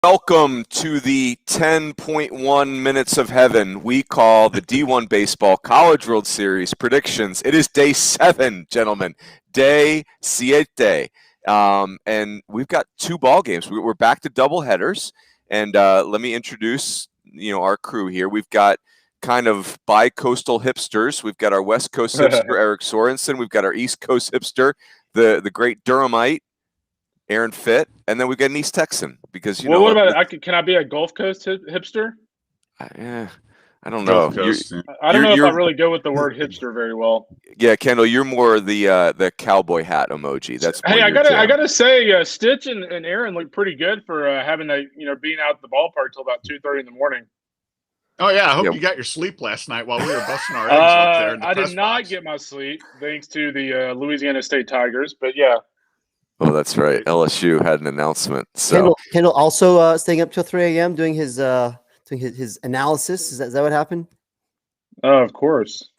Welcome to the 10.1 minutes of heaven we call the D1Baseball College World Series predictions. It is day 7, gentlemen. Day 7. And we've got 2 ball games. We're back to double headers. And let me introduce, our crew here. We've got kind of bi-coastal hipsters. We've got our West Coast hipster, Eric Sorenson. We've got our East Coast hipster, the great Durhamite, Aaron Fitt, and then we got an East Texan because what about can I be a Gulf Coast hipster? I don't know. I don't know if I really go with the word hipster very well. Yeah, Kendall, you're more the cowboy hat emoji. That's hey, I gotta say, Stitch and Aaron look pretty good for having being out at the ballpark till about 2:30 in the morning. Oh yeah, I hope you got your sleep last night while we were busting our eggs up there. I did not get my sleep thanks to the Louisiana State Tigers, but yeah. Oh, that's right. LSU had an announcement. So Kendall also staying up till 3 a.m. doing his analysis. Is that what happened? Oh, of course.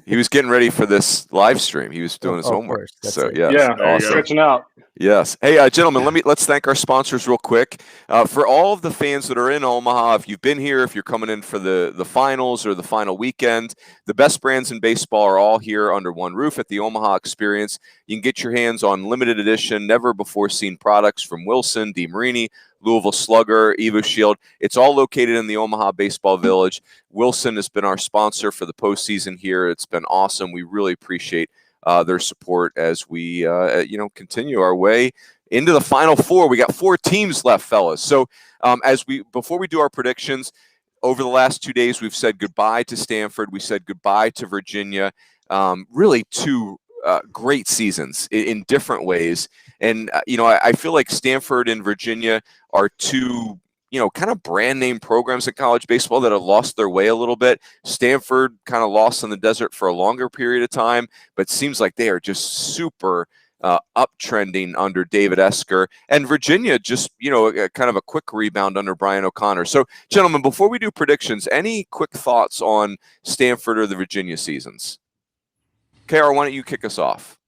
He was getting ready for this live stream. He was doing his homework. So yes, awesome. Stretching out. Yes. Hey, gentlemen, let's thank our sponsors real quick. For all of the fans that are in Omaha, if you've been here, if you're coming in for the finals or the final weekend, the best brands in baseball are all here under one roof at the Omaha Experience. You can get your hands on limited edition, never before seen products from Wilson, DeMarini, Louisville Slugger, Evo Shield. It's all located in the Omaha Baseball Village. Wilson has been our sponsor for the postseason here. It's been awesome. We really appreciate their support as we, continue our way into the Final Four. We got 4 teams left, fellas. So before we do our predictions, over the last 2 days, we've said goodbye to Stanford. We said goodbye to Virginia. Really 2 great seasons in different ways. And, I feel like Stanford and Virginia are 2 kind of brand name programs in college baseball that have lost their way a little bit. Stanford kind of lost in the desert for a longer period of time, but seems like they are just super uptrending under David Esker. And Virginia just, kind of a quick rebound under Brian O'Connor. So, gentlemen, before we do predictions, any quick thoughts on Stanford or the Virginia seasons? KR, why don't you kick us off?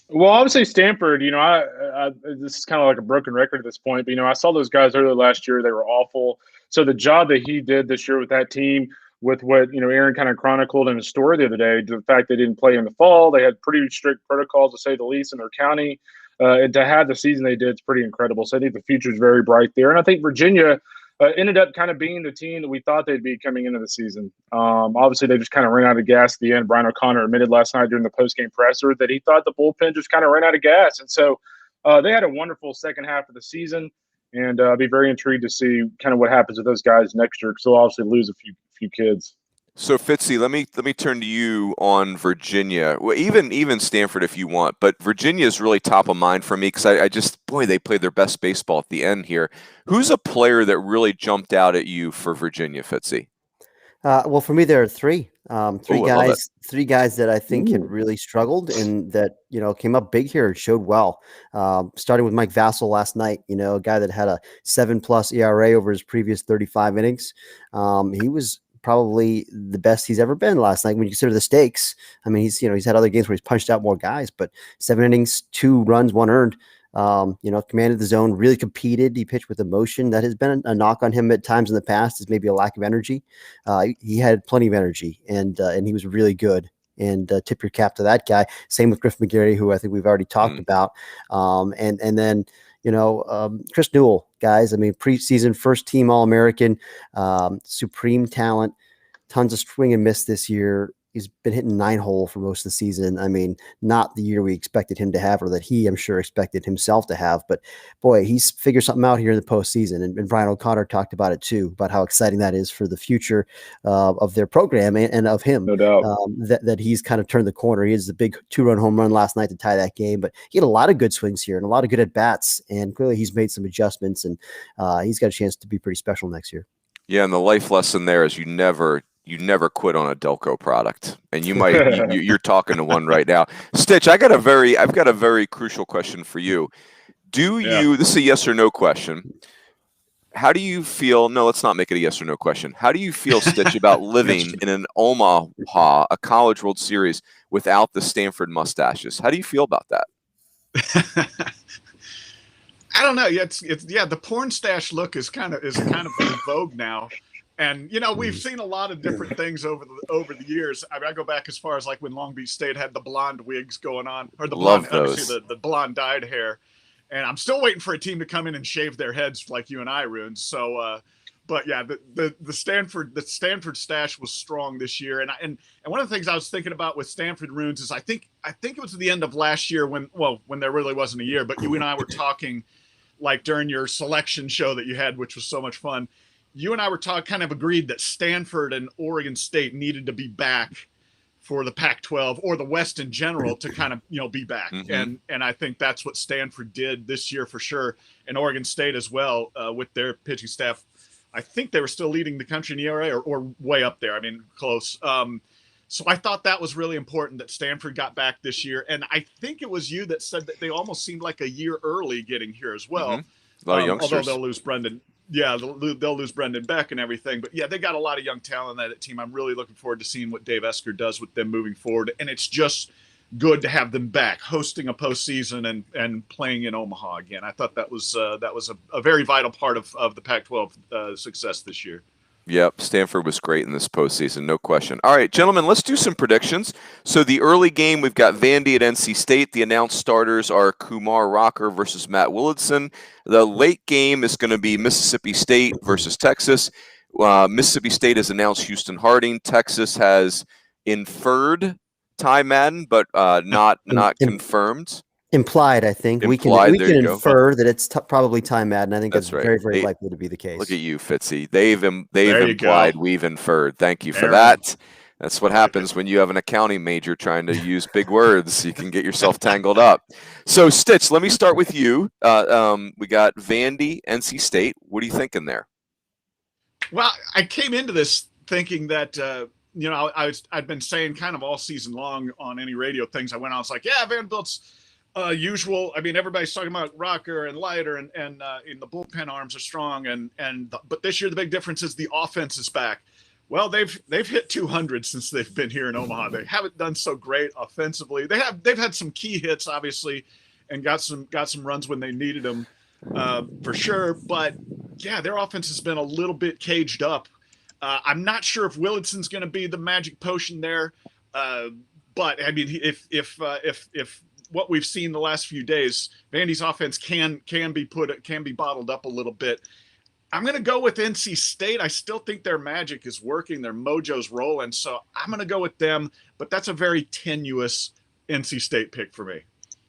Well, obviously Stanford, this is kind of like a broken record at this point, but, I saw those guys earlier last year. They were awful. So the job that he did this year with that team, with what, Aaron kind of chronicled in his story the other day, the fact they didn't play in the fall, they had pretty strict protocols, to say the least, in their county. And to have the season they did, it's pretty incredible. So I think the future is very bright there. And I think Virginia ended up kind of being the team that we thought they'd be coming into the season. Obviously, they just kind of ran out of gas at the end. Brian O'Connor admitted last night during the postgame presser that he thought the bullpen just kind of ran out of gas. And so they had a wonderful second half of the season, and I'll be very intrigued to see kind of what happens with those guys next year, because they'll obviously lose a few kids. So Fitzy, let me turn to you on Virginia. Well, even Stanford if you want, but Virginia is really top of mind for me because they played their best baseball at the end here. Who's a player that really jumped out at you for Virginia, Fitzy? Well, for me, there are 3. Three guys that I think had really struggled and that, came up big here and showed well. Starting with Mike Vassell last night, a guy that had a 7+ ERA over his previous 35 innings. He was probably the best he's ever been last night when you consider the stakes. I mean, he's had other games where he's punched out more guys, but 7 innings, 2 runs, 1 earned. Commanded the zone, really competed. He pitched with emotion. That has been a knock on him at times in the past, is maybe a lack of energy. He had plenty of energy, and he was really good. And tip your cap to that guy. Same with Griff McGarry, who I think we've already talked about. And then Chris Newell, guys. I mean, preseason first team All-American, supreme talent, tons of swing and miss this year. He's been hitting 9-hole for most of the season. I mean, not the year we expected him to have, or that he, I'm sure, expected himself to have. But boy, he's figured something out here in the postseason. And Brian O'Connor talked about it too, about how exciting that is for the future of their program and of him. No doubt. That he's kind of turned the corner. He has the big 2-run home run last night to tie that game. But he had a lot of good swings here and a lot of good at bats. And clearly he's made some adjustments, and he's got a chance to be pretty special next year. Yeah, and the life lesson there is you never quit on a Delco product, and you might you're talking to one right now. Stitch, I've got a very crucial question for you. This is a yes or no question. How do you feel? No, let's not make it a yes or no question. How do you feel, Stitch, about living in an Omaha, a College World Series, without the Stanford mustaches? How do you feel about that? I don't know. It's the porn stash look is kind of in vogue now. And we've seen a lot of different things over the years. I mean, I go back as far as like when Long Beach State had the blonde wigs going on, or the blonde, obviously the blonde dyed hair. And I'm still waiting for a team to come in and shave their heads like you and I, Rune. So, but yeah, the Stanford stash was strong this year. And one of the things I was thinking about with Stanford Runes is I think it was the end of last year when there really wasn't a year, but you and I were talking like during your selection show that you had, which was so much fun. You and I were kind of agreed that Stanford and Oregon State needed to be back for the Pac-12 or the West in general to kind of, be back. Mm-hmm. And I think that's what Stanford did this year for sure. And Oregon State as well, with their pitching staff. I think they were still leading the country in ERA or way up there. I mean, close. So I thought that was really important that Stanford got back this year. And I think it was you that said that they almost seemed like a year early getting here as well. Mm-hmm. A lot of youngsters. Although they'll lose Brendan. Yeah, they'll lose Brendan Beck and everything. But yeah, they got a lot of young talent on that team. I'm really looking forward to seeing what Dave Esker does with them moving forward. And it's just good to have them back, hosting a postseason and playing in Omaha again. I thought that was a very vital part of the Pac-12 success this year. Yep, Stanford was great in this postseason, no question. All right, gentlemen, let's do some predictions. So the early game, we've got Vandy at NC State. The announced starters are Kumar Rocker versus Matt Willardson. The late game is going to be Mississippi State versus Texas. Mississippi State has announced Houston Harding. Texas has inferred Ty Madden, but not confirmed. Implied, I think. Implied, we can infer that it's probably Ty Madden. I think that's right. very, very likely to be the case. Look at you, Fitzy. They've implied, we've inferred. Thank you for that. That's what happens when you have an accounting major trying to use big words. You can get yourself tangled up. So, Stitch, let me start with you. We got Vandy, NC State. What are you thinking there? Well, I came into this thinking that I'd been saying kind of all season long on any radio things I went on. I was like, yeah, Vanderbilt's usual. I mean, everybody's talking about Rocker and Leiter and in the bullpen arms are strong but this year the big difference is the offense is back. Well, they've hit 200 since they've been here in Omaha. They haven't done so great offensively. They've had some key hits obviously, and got some runs when they needed them for sure. But yeah, their offense has been a little bit caged up. I'm not sure if Willardson's going to be the magic potion there, but I mean, if what we've seen the last few days, Vandy's offense can be bottled up a little bit. I'm going to go with NC State. I still think their magic is working. Their mojo's rolling. So I'm going to go with them, but that's a very tenuous NC State pick for me.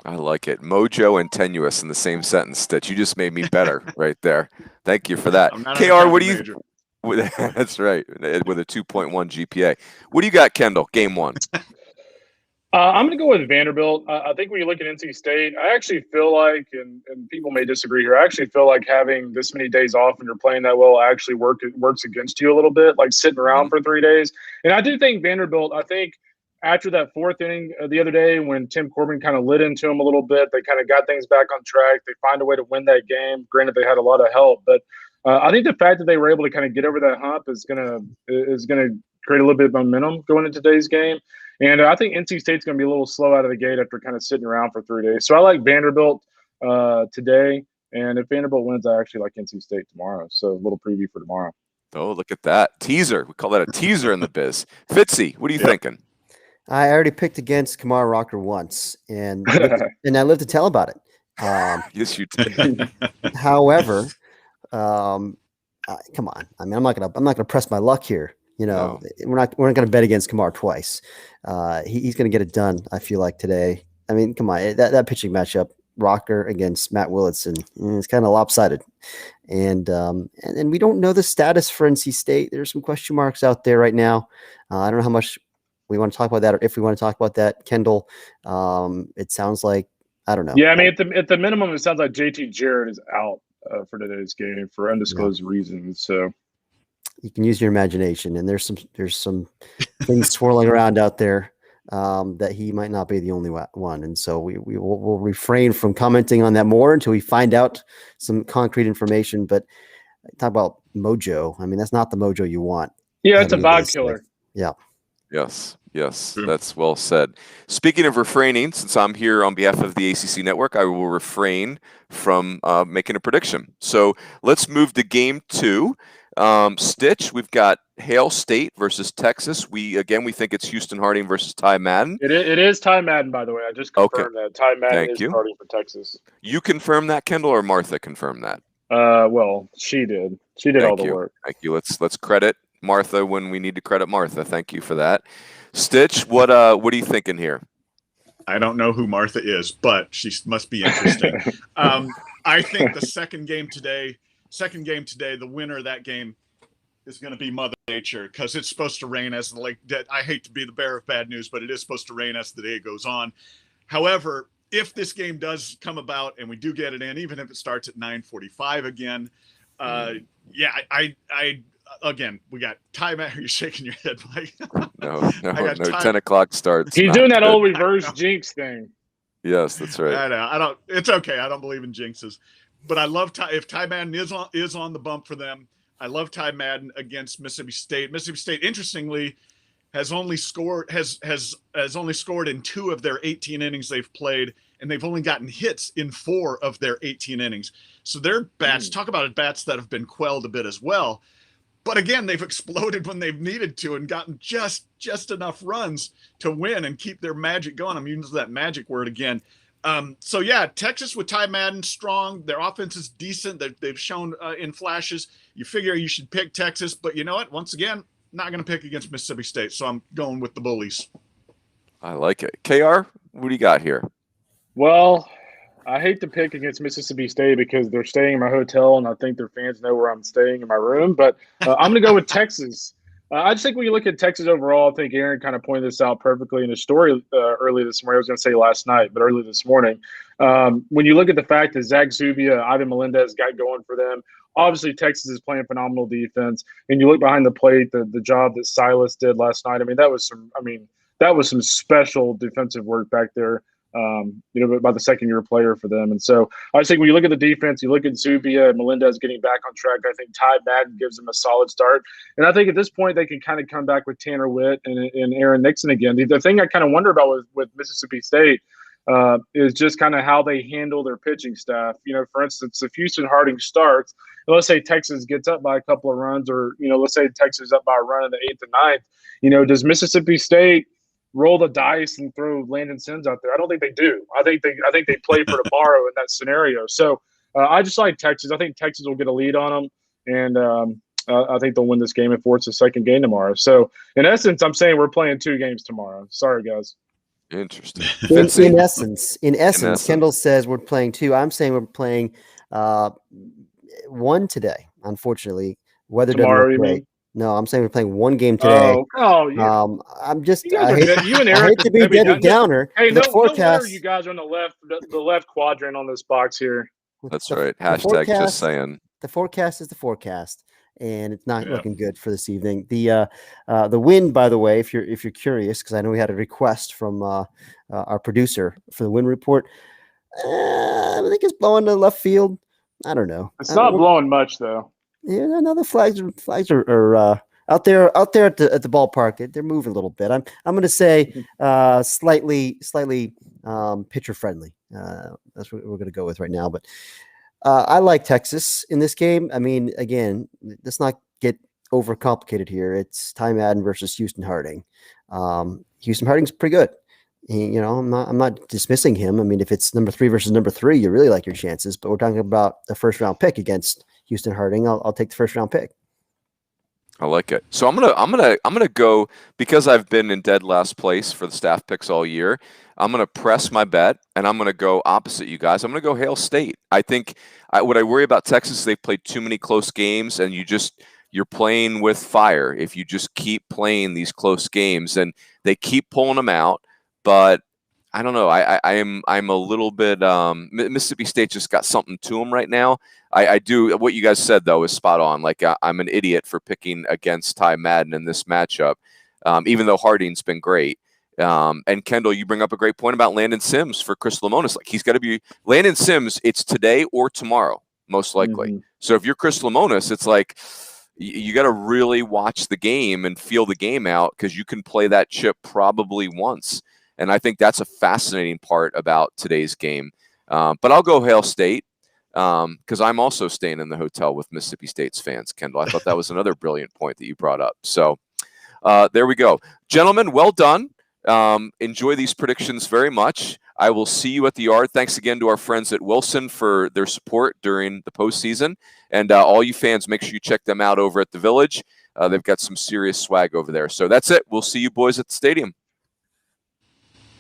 I like it. Mojo and tenuous in the same sentence. That you just made me better right there. Thank you for that. KR, what do you? That's right. With a 2.1 GPA. What do you got, Kendall? Game one. I'm going to go with Vanderbilt. I think when you look at NC State, I actually feel like, and people may disagree here, I actually feel like having this many days off when you're playing that well actually works against you a little bit, like sitting around for 3 days. And I do think Vanderbilt, I think after that fourth inning the other day when Tim Corbin kind of lit into him a little bit, they kind of got things back on track. They find a way to win that game. Granted, they had a lot of help, but I think the fact that they were able to kind of get over that hump is gonna create a little bit of momentum going into today's game. And I think NC State's going to be a little slow out of the gate after kind of sitting around for 3 days. So I like Vanderbilt today. And if Vanderbilt wins, I actually like NC State tomorrow. So a little preview for tomorrow. Oh, look at that. Teaser. We call that a teaser in the biz. Fitzy, what are you thinking? I already picked against Kumar Rocker once, and I lived to tell about it. Yes, you did. However, come on. I mean, I'm not gonna press my luck here. No. We're not going to bet against Kumar twice. He's going to get it done. I feel like today. I mean, come on, that pitching matchup, Rocker against Matt Willardson, it's kind of lopsided, and we don't know the status for NC State. There's some question marks out there right now. I don't know how much we want to talk about that, or if we want to talk about that, Kendall. It sounds like I don't know. Yeah, I mean, at the minimum, it sounds like JT Jarrett is out for today's game for undisclosed reasons. So. You can use your imagination, and there's some things swirling around out there that he might not be the only one, and so we'll refrain from commenting on that more until we find out some concrete information. But talk about mojo. I mean, that's not the mojo you want. Yeah, it's a vibe killer. Yeah. Yes. Yes, True. that's well said. Speaking of refraining, since I'm here on behalf of the ACC Network, I will refrain from making a prediction. So let's move to game 2. Stitch, we've got Hail State versus Texas. We think it's Houston Harding versus Ty Madden. It is Ty Madden, by the way. I just confirmed that Ty Madden Thank is you. starting for Texas. You confirmed that, Kendall, or Martha confirmed that? Well, she did. She did all the work. Thank you. Let's credit Martha when we need to credit Martha. Thank you for that. Stitch, what are you thinking here? I don't know who Martha is, but she must be interesting. I think the second game today, the winner of that game is going to be Mother Nature, because it's supposed to rain as I hate to be the bearer of bad news, but it is supposed to rain as the day goes on. However, if this game does come about and we do get it in, even if it starts at 9:45 again, again, we got time. Are you shaking your head, Mike? No, 10 o'clock starts. He's doing that old reverse jinx thing. Yes, that's right. I don't. It's okay. I don't believe in jinxes, but I love if Ty Madden is on the bump for them. I love Ty Madden against Mississippi State. Mississippi State, interestingly, has only scored in 2 of their 18 innings they've played, and they've only gotten hits in 4 of their 18 innings. So their bats, talk about bats that have been quelled a bit as well. But again, they've exploded when they've needed to and gotten just enough runs to win and keep their magic going. I'm using that magic word again. So yeah, Texas with Ty Madden strong. Their offense is decent. They've shown in flashes. You figure you should pick Texas, but you know what? Once again, not going to pick against Mississippi State, so I'm going with the Bullies. I like it. KR, what do you got here? Well, I hate to pick against Mississippi State because they're staying in my hotel, and I think their fans know where I'm staying in my room. But I'm going to go with Texas. I just think when you look at Texas overall, I think Aaron kind of pointed this out perfectly in his story early this morning. I was going to say last night, but early this morning. When you look at the fact that Zach Zubia, Ivan Melendez got going for them, obviously Texas is playing phenomenal defense. And you look behind the plate, the job that Silas did last night. That was some special defensive work back there. By the second-year player for them. And so I think when you look at the defense, you look at Zubia and Melendez getting back on track, I think Ty Madden gives them a solid start. And I think at this point they can kind of come back with Tanner Witt and Aaron Nixon again. The thing I kind of wonder about with Mississippi State is just kind of how they handle their pitching staff. For instance, if Houston Harding starts, and let's say Texas gets up by a couple of runs, or, let's say Texas is up by a run in the 8th and 9th, does Mississippi State roll the dice and throw Landon Sims out there? I don't think they do. I think they play for tomorrow in that scenario. So I just like Texas. I think Texas will get a lead on them, and I think they'll win this game and force the second game tomorrow. So in essence, I'm saying we're playing 2 games tomorrow. Sorry, guys. Interesting. In essence, Kendall says we're playing 2. I'm saying we're playing 1 today. Unfortunately, weather tomorrow, doesn't look great. No, I'm saying we're playing 1 game today. Yeah. I'm just I hate to be Debbie Downer. Hey, the no forecast. wonder you guys are on the left quadrant on this box here. That's right. Hashtag just saying. The forecast is the forecast, and it's not looking good for this evening. The wind, by the way, if you're curious, because I know we had a request from our producer for the wind report. I think it's blowing to left field. I don't know. It's not blowing much though. Yeah, no, the flags are out there at the ballpark. They're moving a little bit. I'm going to say slightly pitcher friendly. That's what we're going to go with right now. But I like Texas in this game. Again, let's not get overcomplicated here. It's Ty Madden versus Houston Harding. Houston Harding's pretty good. I'm not dismissing him. If it's number 3 versus number 3, you really like your chances. But we're talking about a first round pick against Houston Harding. I'll take the first round pick. I like it. So I'm gonna go, because I've been in dead last place for the staff picks all year. I'm gonna press my bet, and I'm gonna go opposite you guys. I'm gonna go Hail State. I think what I worry about Texas is they've played too many close games, and you're playing with fire if you just keep playing these close games, and they keep pulling them out. But I don't know. I'm a little bit Mississippi State just got something to them right now. I do. What you guys said though is spot on. Like I'm an idiot for picking against Ty Madden in this matchup, even though Harding's been great. And Kendall, you bring up a great point about Landon Sims for Chris Lemonis. Like he's got to be Landon Sims. It's today or tomorrow, most likely. Mm-hmm. So if you're Chris Lemonis, it's like, you got to really watch the game and feel the game out, because you can play that chip probably once. And I think that's a fascinating part about today's game. But I'll go Hail State, because I'm also staying in the hotel with Mississippi State's fans, Kendall. I thought that was another brilliant point that you brought up. So there we go. Gentlemen, well done. Enjoy these predictions very much. I will see you at the Yard. Thanks again to our friends at Wilson for their support during the postseason. And all you fans, make sure you check them out over at the Village. They've got some serious swag over there. So that's it. We'll see you boys at the stadium.